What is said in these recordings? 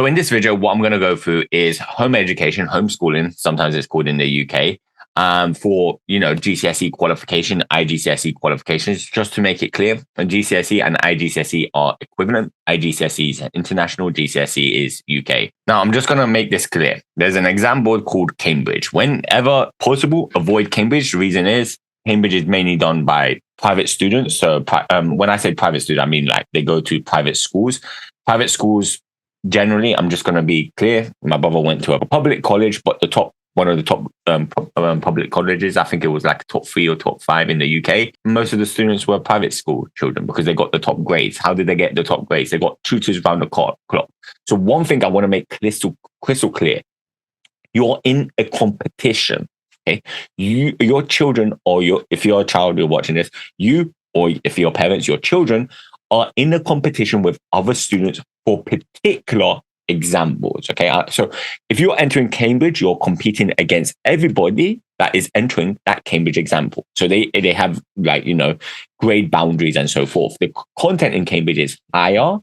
So in this video, what I'm going to go through is home education, homeschooling, sometimes it's called in the UK, for, GCSE qualification, IGCSE qualifications. Just to make it clear, GCSE and IGCSE are equivalent. IGCSE is international, GCSE is UK. Now, I'm just going to make this clear. There's an exam board called Cambridge. Whenever possible, avoid Cambridge. The reason is Cambridge is mainly done by private students. So when I say private student, I mean like they go to private schools. Private schools, generally, I'm just going to be clear. My brother went to a public college, but one of the top public colleges, I think it was like top 3 or top 5 in the UK. Most of the students were private school children because they got the top grades. How did they get the top grades? They got tutors around the clock. So one thing I want to make crystal clear, you're in a competition. Okay, your children, or if you're a child, you're watching this, or if your parents, your children are in a competition with other students for particular exam boards. Okay, so if you're entering Cambridge, you're competing against everybody that is entering that Cambridge exam board. So they have grade boundaries and so forth. The content in Cambridge is higher.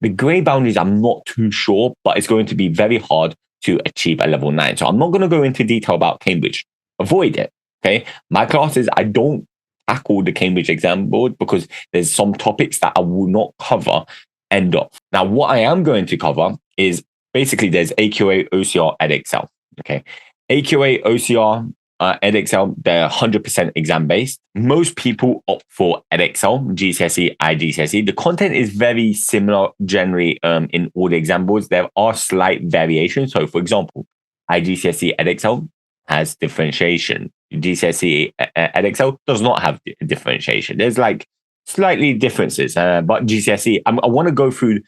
The grade boundaries, I'm not too sure, but it's going to be very hard to achieve a level 9. So I'm not going to go into detail about Cambridge. Avoid it. Okay, my classes, I don't tackle the Cambridge exam board because there's some topics that I will not cover end of. Now, what I am going to cover is basically there's AQA, OCR, EdXL. Okay, AQA, OCR, EdXL, they're 100% exam based. Most people opt for EdXL, GCSE, IGCSE. The content is very similar generally in all the exam boards. There are slight variations. So, for example, IGCSE, EdXL has differentiation. GCSE EdXL does not have differentiation. There's like slightly differences, but GCSE, I want to go through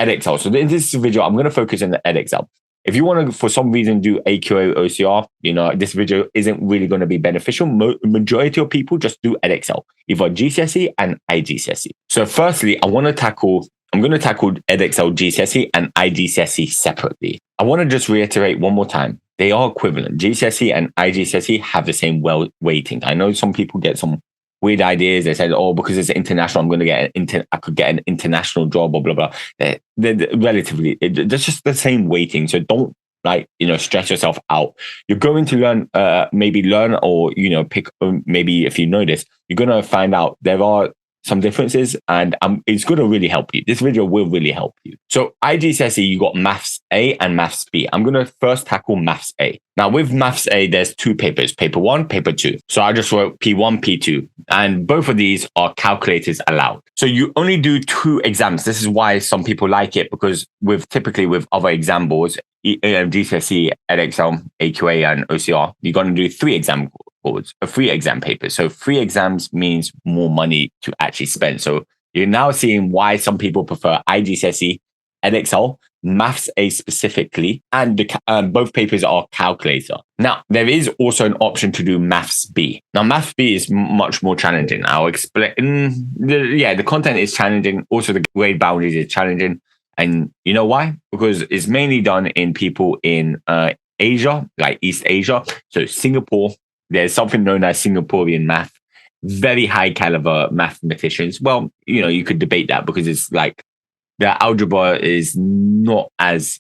EdXL. So in this video, I'm going to focus on the EdXL. If you want to, for some reason, do AQA, OCR, this video isn't really going to be beneficial. Majority of people just do EdXL, either GCSE and IGCSE. So firstly, I'm going to tackle EdXL, GCSE and IGCSE separately. I want to just reiterate one more time. They are equivalent. GCSE and IGCSE have the same weighting. I know some people get some weird ideas. They said, because it's international, I'm going to I could get an international job, or blah, blah. They're relatively, that's just the same weighting. So don't stress yourself out. You're going to learn, or, pick, maybe if you know this, you're going to find out there are some differences, and it's going to really help you. This video will really help you. So IGCSE, you got Maths A and Maths B. I'm going to first tackle Maths A. Now with Maths A, there's 2 papers, paper 1, paper 2. So I just wrote P1, P2, and both of these calculators allowed. So you only do 2 exams. This is why some people like it, because typically with other exam boards, GCSE, EdXL, AQA, and OCR, you're going to do 3 exam boards, 3 exam papers. So 3 exams means more money to actually spend. So you're now seeing why some people prefer IGCSE, EdXL, Maths A specifically, and both papers are calculator. Now, there is also an option to do Maths B. Now, Maths B is much more challenging. I'll explain. The content is challenging. Also, the grade boundaries is challenging. And you know why? Because it's mainly done in people in Asia, like East Asia. So Singapore, there's something known as Singaporean math, very high caliber mathematicians. Well, you could debate that because it's like the algebra is not as,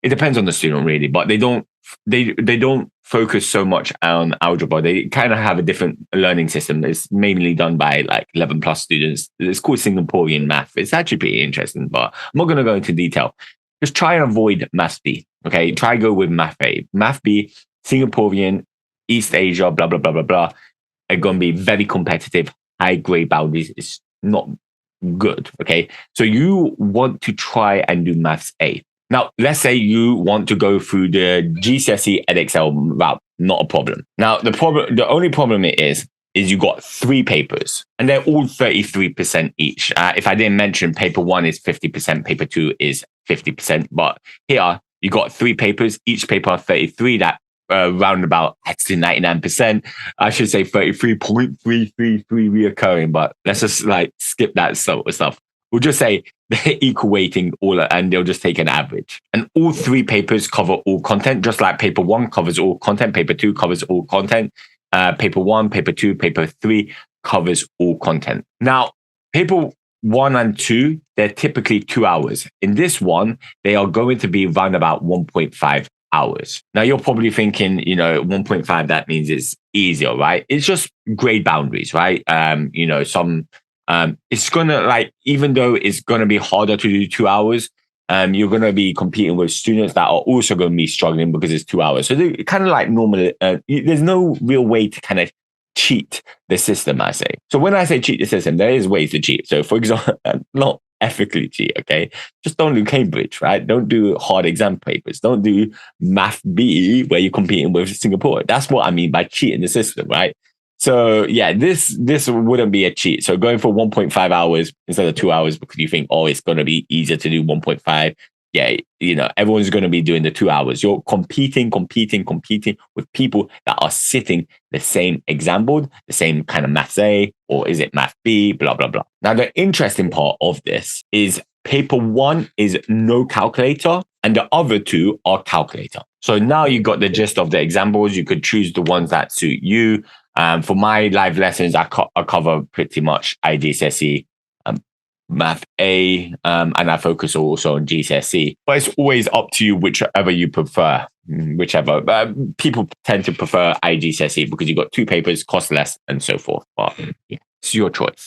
it depends on the student really, but they don't focus so much on algebra. They kind of have a different learning system. It's mainly done by like 11 plus students. It's called Singaporean math. It's actually pretty interesting, but I'm not going to go into detail. Just try and avoid Maths B. Okay, try go with Math A. Math B, Singaporean, East Asia, blah, blah, blah, blah, blah, are going to be very competitive. High grade boundaries is not good. Okay, so you want to try and do Maths A. Now, let's say you want to go through the GCSE EdXL route, not a problem. Now, the only problem is you got 3 papers and they're all 33% each. If I didn't mention, paper 1 is 50%, paper 2 is 50%. But here you got 3 papers, each paper are 33, that round about actually 99%. I should say 33.333 reoccurring, but let's just skip that sort of stuff. We'll just say they're equal weighting and they'll just take an average. And all 3 papers cover all content, just like paper 1 covers all content, paper 2 covers all content, paper 1, paper 2, paper 3 covers all content. Now, paper 1 and 2, they're typically 2 hours. In this one, they are going to be around about 1.5 hours. Now you're probably thinking, 1.5, that means it's easier, right? It's just grade boundaries, right? It's gonna, like, even though it's gonna be harder to do 2 hours, you're gonna be competing with students that are also gonna be struggling because it's 2 hours. So they kind of like normal. There's no real way to kind of cheat the system, I say. So when I say cheat the system, there is ways to cheat. So for example, not ethically cheat, okay? Just don't do Cambridge, right? Don't do hard exam papers. Don't do Math B where you're competing with Singapore. That's what I mean by cheating the system, right? So yeah, this wouldn't be a cheat. So going for 1.5 hours instead of 2 hours because you think, oh, it's going to be easier to do 1.5. Yeah, everyone's going to be doing the 2 hours. You're competing with people that are sitting the same exam board, the same kind of maths A, or is it math B, blah, blah, blah. Now, the interesting part of this is paper 1 is no calculator and the other 2 are calculator. So now you got the gist of the exam boards. You could choose the ones that suit you. For my live lessons, I cover pretty much IGCSE, Math A, and I focus also on GCSE. But it's always up to you, whichever you prefer. Whichever. People tend to prefer IGCSE because you've got 2 papers, cost less, and so forth. But yeah, it's your choice.